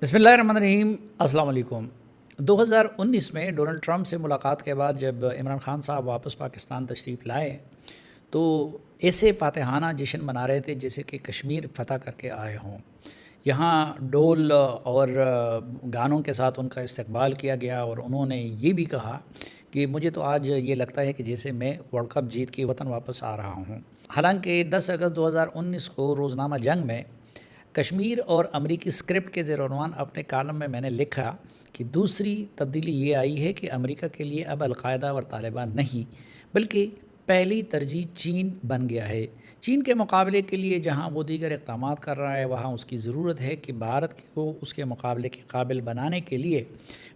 بسم اللہ الرحمن الرحیم۔ السلام علیکم۔ 2019 میں ڈونلڈ ٹرمپ سے ملاقات کے بعد جب عمران خان صاحب واپس پاکستان تشریف لائے تو ایسے فاتحانہ جشن منا رہے تھے جیسے کہ کشمیر فتح کر کے آئے ہوں۔ یہاں ڈول اور گانوں کے ساتھ ان کا استقبال کیا گیا اور انہوں نے یہ بھی کہا کہ مجھے تو آج یہ لگتا ہے کہ جیسے میں ورلڈ کپ جیت کے وطن واپس آ رہا ہوں۔ حالانکہ 10 اگست 2019 کو روزنامہ جنگ میں کشمیر اور امریکی اسکرپٹ کے زیر عنوان اپنے کالم میں نے لکھا کہ دوسری تبدیلی یہ آئی ہے کہ امریکہ کے لیے اب القاعدہ اور طالبان نہیں بلکہ پہلی ترجیح چین بن گیا ہے۔ چین کے مقابلے کے لیے جہاں وہ دیگر اقدامات کر رہا ہے وہاں اس کی ضرورت ہے کہ بھارت کو اس کے مقابلے کے قابل بنانے کے لیے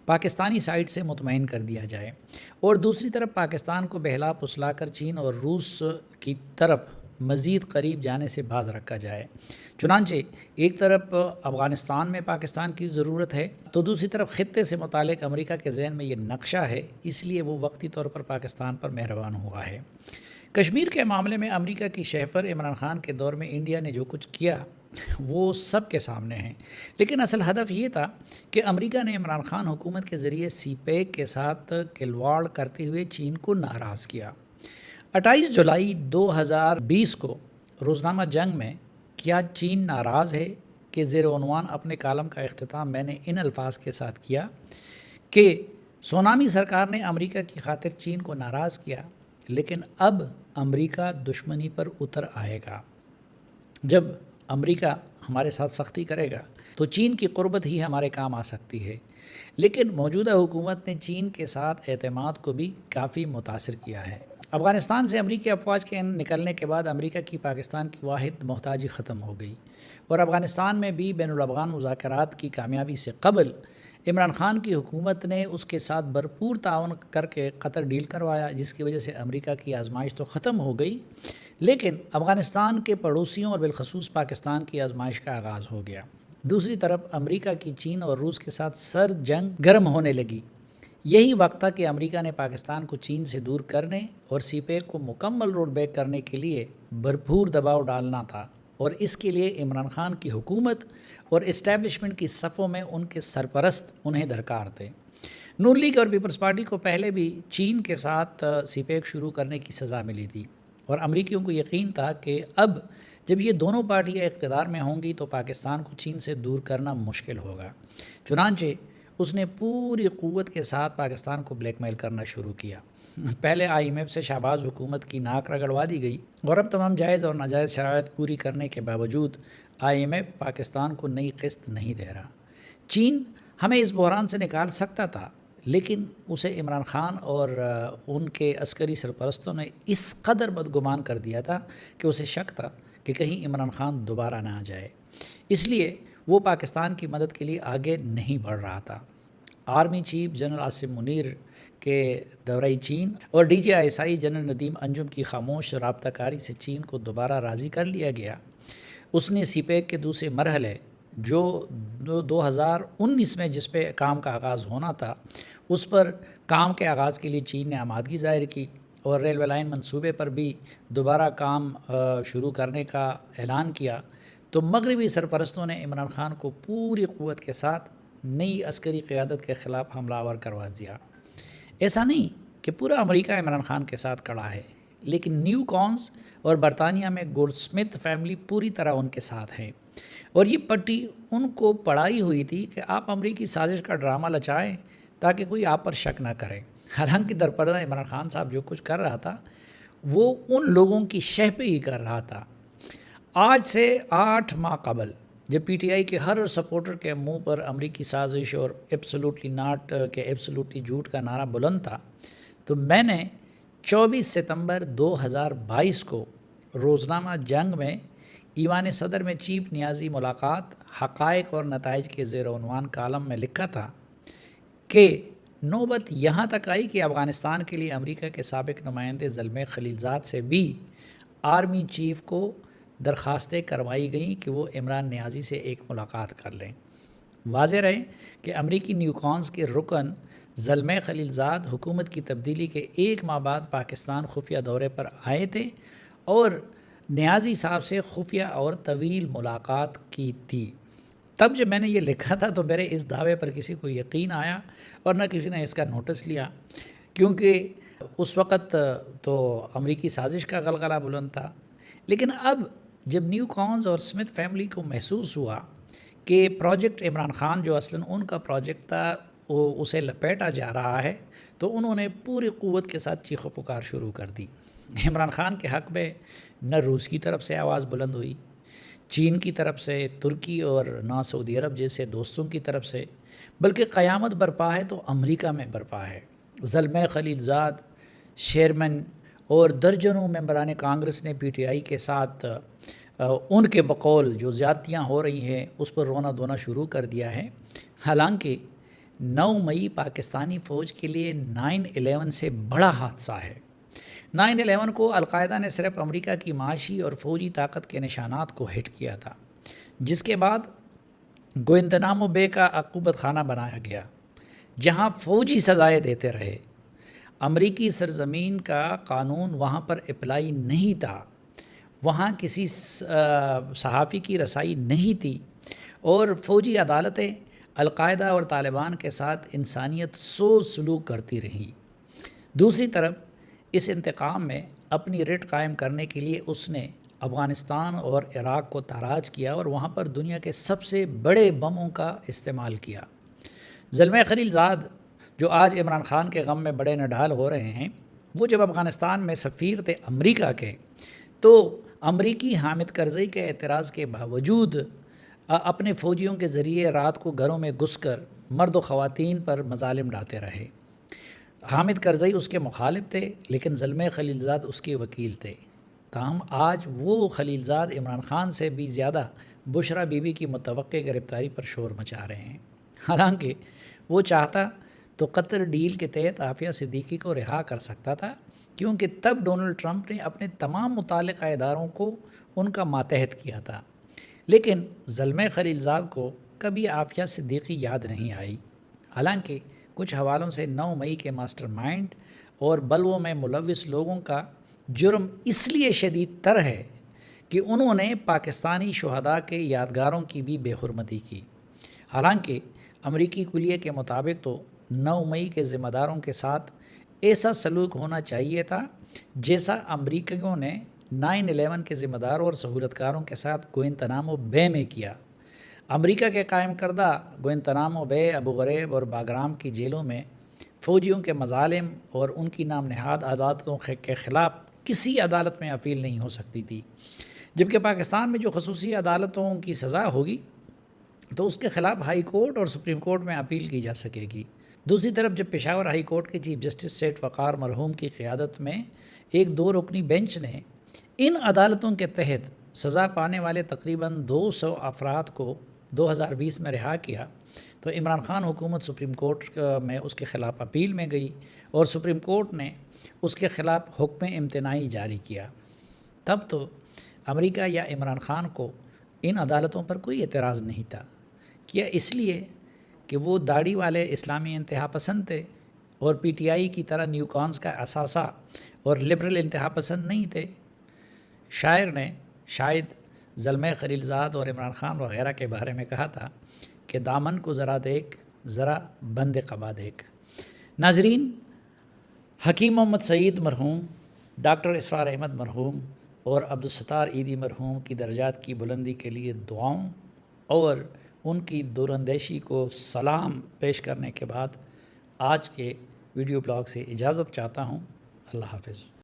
پاکستانی سائٹ سے مطمئن کر دیا جائے اور دوسری طرف پاکستان کو بہلا پسلا کر چین اور روس کی طرف مزید قریب جانے سے باز رکھا جائے۔ چنانچہ ایک طرف افغانستان میں پاکستان کی ضرورت ہے تو دوسری طرف خطے سے متعلق امریکہ کے ذہن میں یہ نقشہ ہے، اس لیے وہ وقتی طور پر پاکستان پر مہربان ہوا ہے۔ کشمیر کے معاملے میں امریکہ کی شہ پر عمران خان کے دور میں انڈیا نے جو کچھ کیا وہ سب کے سامنے ہیں، لیکن اصل ہدف یہ تھا کہ امریکہ نے عمران خان حکومت کے ذریعے سی پیک کے ساتھ کھلواڑ کرتے ہوئے چین کو ناراض کیا۔ 28 جولائی 2020 کو روزنامہ جنگ میں کیا چین ناراض ہے کہ زیر عنوان اپنے کالم کا اختتام میں نے ان الفاظ کے ساتھ کیا کہ سونامی سرکار نے امریکہ کی خاطر چین کو ناراض کیا، لیکن اب امریکہ دشمنی پر اتر آئے گا۔ جب امریکہ ہمارے ساتھ سختی کرے گا تو چین کی قربت ہی ہمارے کام آ سکتی ہے، لیکن موجودہ حکومت نے چین کے ساتھ اعتماد کو بھی کافی متاثر کیا ہے۔ افغانستان سے امریکی افواج کے نکلنے کے بعد امریکہ کی پاکستان کی واحد محتاجی ختم ہو گئی اور افغانستان میں بھی بین الافغان مذاکرات کی کامیابی سے قبل عمران خان کی حکومت نے اس کے ساتھ بھرپور تعاون کر کے قطر ڈیل کروایا، جس کی وجہ سے امریکہ کی آزمائش تو ختم ہو گئی لیکن افغانستان کے پڑوسیوں اور بالخصوص پاکستان کی آزمائش کا آغاز ہو گیا۔ دوسری طرف امریکہ کی چین اور روس کے ساتھ سرد جنگ گرم ہونے لگی۔ یہی وقت تھا کہ امریکہ نے پاکستان کو چین سے دور کرنے اور سی پیک کو مکمل رول بیک کرنے کے لیے بھرپور دباؤ ڈالنا تھا، اور اس کے لیے عمران خان کی حکومت اور اسٹیبلشمنٹ کی صفوں میں ان کے سرپرست انہیں درکار تھے۔ نون لیگ اور پیپلز پارٹی کو پہلے بھی چین کے ساتھ سی پیک شروع کرنے کی سزا ملی تھی اور امریکیوں کو یقین تھا کہ اب جب یہ دونوں پارٹیاں اقتدار میں ہوں گی تو پاکستان کو چین سے دور کرنا مشکل ہوگا۔ چنانچہ اس نے پوری قوت کے ساتھ پاکستان کو بلیک میل کرنا شروع کیا۔ پہلے IMF سے شہباز حکومت کی ناک رگڑوا دی گئی اور اب تمام جائز اور ناجائز شرائط پوری کرنے کے باوجود IMF پاکستان کو نئی قسط نہیں دے رہا۔ چین ہمیں اس بحران سے نکال سکتا تھا لیکن اسے عمران خان اور ان کے عسکری سرپرستوں نے اس قدر بدگمان کر دیا تھا کہ اسے شک تھا کہ کہیں عمران خان دوبارہ نہ آ جائے، اس لیے وہ پاکستان کی مدد کے لیے آگے نہیں بڑھ رہا تھا۔ Army chief general Asim Munir کے دورۂ چین اور DGI جنرل ندیم انجم کی خاموش رابطہ کاری سے چین کو دوبارہ راضی کر لیا گیا۔ اس نے سی پیک کے دوسرے مرحلے جو 2019 میں جس پہ کام کا آغاز ہونا تھا اس پر کام کے آغاز کے لیے چین نے آمادگی ظاہر کی اور ریلوے لائن منصوبے پر بھی دوبارہ کام شروع کرنے کا اعلان کیا، تو مغربی سرپرستوں نے عمران خان کو پوری قوت کے ساتھ نئی عسکری قیادت کے خلاف حملہ آور کروا دیا۔ ایسا نہیں کہ پورا امریکہ عمران خان کے ساتھ کھڑا ہے، لیکن نیو کونز اور برطانیہ میں گولڈ سمتھ فیملی پوری طرح ان کے ساتھ ہے اور یہ پٹی ان کو پڑھائی ہوئی تھی کہ آپ امریکی سازش کا ڈرامہ لچائیں تاکہ کوئی آپ پر شک نہ کرے۔ حالانکہ درپردہ عمران خان صاحب جو کچھ کر رہا تھا وہ ان لوگوں کی شہ پہ ہی کر رہا تھا۔ آج سے 8 ماہ قبل جب PTI کے ہر سپورٹر کے منہ پر امریکی سازش اور ایبسولوٹلی ناٹ کے ایبسولوٹلی جھوٹ کا نعرہ بلند تھا، تو میں نے 24 ستمبر 2022 کو روزنامہ جنگ میں ایوان صدر میں چیف نیازی ملاقات حقائق اور نتائج کے زیر عنوان کالم میں لکھا تھا کہ نوبت یہاں تک آئی کہ افغانستان کے لیے امریکہ کے سابق نمائندے زلمے خلیلزاد سے بھی آرمی چیف کو درخواستیں کروائی گئیں کہ وہ عمران نیازی سے ایک ملاقات کر لیں۔ واضح رہے کہ امریکی نیو کونز کے رکن زلمے خلیلزاد حکومت کی تبدیلی کے 1 ماہ بعد پاکستان خفیہ دورے پر آئے تھے اور نیازی صاحب سے خفیہ اور طویل ملاقات کی تھی۔ تب جب میں نے یہ لکھا تھا تو میرے اس دعوے پر کسی کو یقین آیا اور نہ کسی نے اس کا نوٹس لیا، کیونکہ اس وقت تو امریکی سازش کا غلغلہ بلند تھا۔ لیکن اب جب نیو کونز اور اسمتھ فیملی کو محسوس ہوا کہ پروجیکٹ عمران خان جو اصلاً ان کا پروجیکٹ تھا وہ اسے لپیٹا جا رہا ہے، تو انہوں نے پوری قوت کے ساتھ چیخ و پکار شروع کر دی۔ عمران خان کے حق میں نہ روس کی طرف سے آواز بلند ہوئی، چین کی طرف سے، ترکی اور نہ سعودی عرب جیسے دوستوں کی طرف سے، بلکہ قیامت برپا ہے تو امریکہ میں برپا ہے۔ زلمے خلیلزاد، شیرمن اور درجنوں ممبران کانگریس نے پی ٹی آئی کے ساتھ ان کے بقول جو زیادتیاں ہو رہی ہیں اس پر رونا دھونا شروع کر دیا ہے۔ حالانکہ 9 مئی پاکستانی فوج کے لیے 9/11 سے بڑا حادثہ ہے۔ 9/11 کو القاعدہ نے صرف امریکہ کی معاشی اور فوجی طاقت کے نشانات کو ہٹ کیا تھا، جس کے بعد گوانتانامو بے کا عقوبت خانہ بنایا گیا، جہاں فوجی سزائیں دیتے رہے۔ امریکی سرزمین کا قانون وہاں پر اپلائی نہیں تھا، وہاں کسی صحافی کی رسائی نہیں تھی، اور فوجی عدالتیں القاعدہ اور طالبان کے ساتھ انسانیت سوز سلوک کرتی رہیں۔ دوسری طرف اس انتقام میں اپنی رٹ قائم کرنے کے لیے اس نے افغانستان اور عراق کو تاراج کیا اور وہاں پر دنیا کے سب سے بڑے بموں کا استعمال کیا۔ زلمے خلیلزاد جو آج عمران خان کے غم میں بڑے نڈھال ہو رہے ہیں، وہ جب افغانستان میں سفیر تھے امریکہ کے، تو امریکی حامد کرزئی کے اعتراض کے باوجود اپنے فوجیوں کے ذریعے رات کو گھروں میں گھس کر مرد و خواتین پر مظالم ڈھاتے رہے۔ حامد کرزئی اس کے مخالف تھے، لیکن زلمے خلیلزاد اس کے وکیل تھے۔ تاہم آج وہ خلیلزاد عمران خان سے بھی زیادہ بشرا بی بی کی متوقع گرفتاری پر شور مچا رہے ہیں۔ حالانکہ وہ چاہتا تو قطر ڈیل کے تحت عافیہ صدیقی کو رہا کر سکتا تھا، کیونکہ تب ڈونلڈ ٹرمپ نے اپنے تمام متعلقہ اداروں کو ان کا ماتحت کیا تھا۔ لیکن زلمے خلیلزاد کو کبھی عافیہ صدیقی یاد نہیں آئی۔ حالانکہ کچھ حوالوں سے 9 مئی کے ماسٹر مائنڈ اور بلووں میں ملوث لوگوں کا جرم اس لیے شدید تر ہے کہ انہوں نے پاکستانی شہداء کے یادگاروں کی بھی بے حرمتی کی۔ حالانکہ امریکی کلیے کے مطابق تو 9 مئی کے ذمہ داروں کے ساتھ ایسا سلوک ہونا چاہیے تھا جیسا امریکیوں نے 9/11 کے ذمہ داروں اور سہولتکاروں کے ساتھ گوانتانامو بے میں کیا۔ امریکہ کے قائم کردہ گوانتانامو بے، ابو غریب اور باگرام کی جیلوں میں فوجیوں کے مظالم اور ان کی نام نہاد عدالتوں کے خلاف کسی عدالت میں اپیل نہیں ہو سکتی تھی، جبکہ پاکستان میں جو خصوصی عدالتوں کی سزا ہوگی تو اس کے خلاف ہائی کورٹ اور سپریم کورٹ میں اپیل کی جا سکے گی۔ دوسری طرف جب پشاور ہائی کورٹ کے چیف جسٹس سیٹ وقار مرحوم کی قیادت میں ایک 2 رکنی بینچ نے ان عدالتوں کے تحت سزا پانے والے تقریباً 200 افراد کو 2020 میں رہا کیا، تو عمران خان حکومت سپریم کورٹ میں اس کے خلاف اپیل میں گئی اور سپریم کورٹ نے اس کے خلاف حکم امتناعی جاری کیا۔ تب تو امریکہ یا عمران خان کو ان عدالتوں پر کوئی اعتراض نہیں تھا، کیا اس لیے کہ وہ داڑھی والے اسلامی انتہا پسند تھے اور پی ٹی آئی کی طرح نیو کونز کا اثاثہ اور لبرل انتہا پسند نہیں تھے۔ شاعر نے شاید زلمے خلیلزاد اور عمران خان وغیرہ کے بارے میں کہا تھا کہ دامن کو ذرا دیکھ، ذرا بند قبا دیکھ۔ ناظرین، حکیم محمد سعید مرحوم، ڈاکٹر اسرار احمد مرحوم اور عبدالستار عیدی مرحوم کی درجات کی بلندی کے لیے دعاؤں اور ان کی دوراندیشی کو سلام پیش کرنے کے بعد آج کے ویڈیو بلاگ سے اجازت چاہتا ہوں۔ اللہ حافظ۔